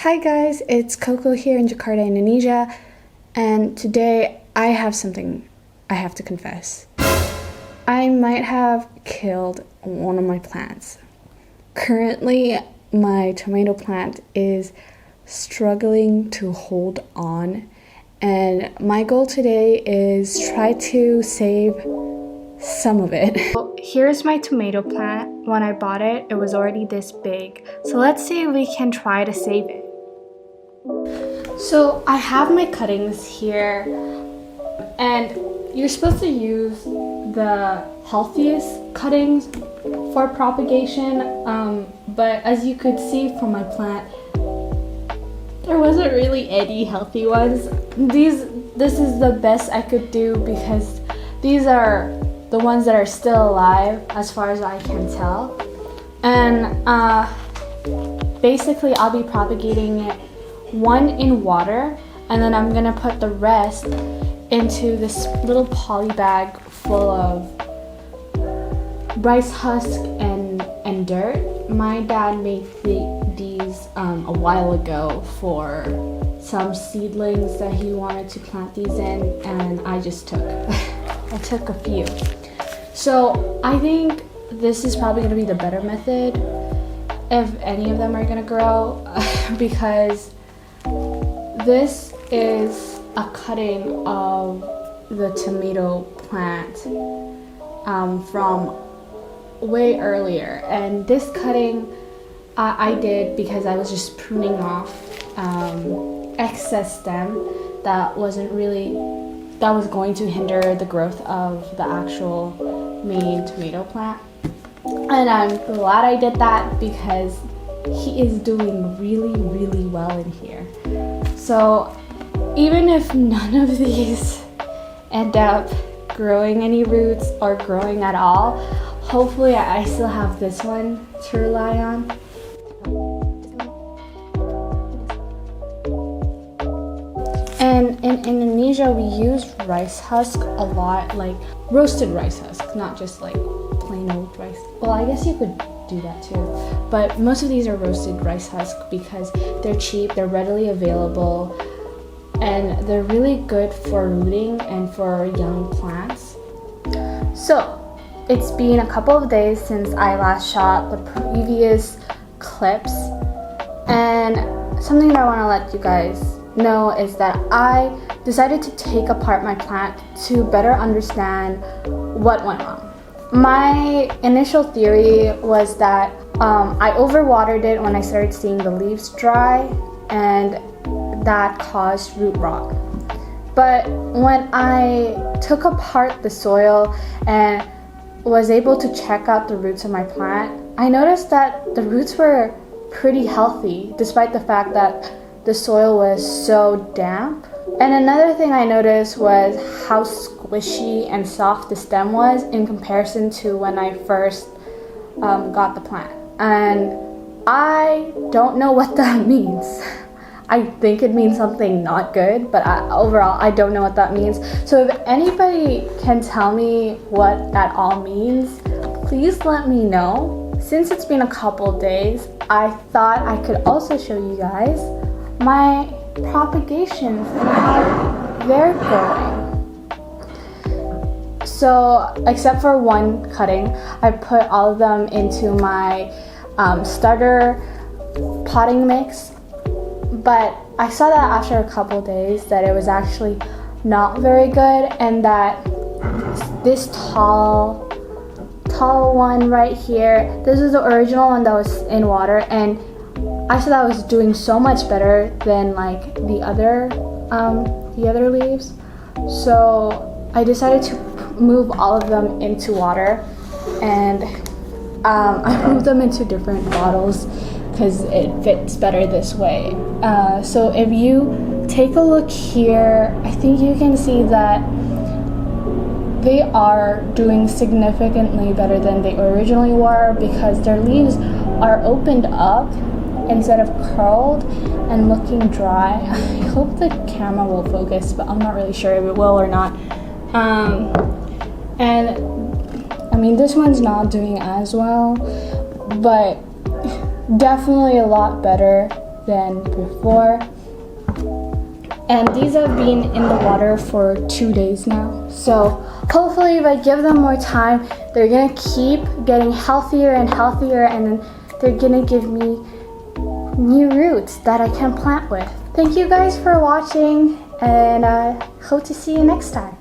Hi guys, it's Coco here in Jakarta, Indonesia, and today I have something I have to confess. I might have killed one of my plants. Currently, my tomato plant is struggling to hold on, and my goal today is try to save some of it. So here's my tomato plant. When I bought it, it was already this big. So let's see if we can try to save it. So I have my cuttings here, and you're supposed to use the healthiest cuttings for propagation, but as you could see from my plant, there wasn't really any healthy ones. This is the best I could do because these are the ones that are still alive as far as I can tell. And basically I'll be propagating it one in water, and then I'm gonna put the rest into this little poly bag full of rice husk and dirt. My dad made these a while ago for some seedlings that he wanted to plant these in, and I just took I took a few. So I think this is probably gonna be the better method if any of them are gonna grow because this is a cutting of the tomato plant from way earlier, and this cutting I did because I was just pruning off excess stem that was going to hinder the growth of the actual main tomato plant. And I'm glad I did that because he is doing really well in here. So even if none of these end up growing any roots or growing at all, hopefully I still have this one to rely on. And in Indonesia, we use rice husk a lot, like roasted rice husk, not just like plain old rice. Well, I guess you could do that too. But most of these are roasted rice husk because they're cheap, they're readily available, and they're really good for rooting and for young plants. So it's been a couple of days since I last shot the previous clips, and something that I want to let you guys know is that I decided to take apart my plant to better understand what went wrong. My initial theory was that I overwatered it when I started seeing the leaves dry, and that caused root rot. But when I took apart the soil and was able to check out the roots of my plant, I noticed that the roots were pretty healthy despite the fact that the soil was so damp. And another thing I noticed was how squishy and soft the stem was in comparison to when I first got the plant. And I don't know what that means. I think it means something not good, but overall I don't know what that means. So if anybody can tell me what that all means, please let me know. Since it's been a couple days, I thought I could also show you guys my propagations and how they're going. So except for one cutting, I put all of them into my starter potting mix, but I saw that after a couple days that it was actually not very good, and that this tall one right here, this is the original one that was in water, and I saw that was doing so much better than like the other leaves. So I decided to move all of them into water, and I moved them into different bottles because it fits better this way. So if you take a look here, I think you can see that they are doing significantly better than they originally were because their leaves are opened up instead of curled and looking dry. I hope the camera will focus, but I'm not really sure if it will or not. And I mean, this one's not doing as well, but definitely a lot better than before. And these have been in the water for 2 days now. So hopefully if I give them more time, they're gonna keep getting healthier and healthier, and then they're gonna give me new roots that I can plant with. Thank you guys for watching, and I hope to see you next time.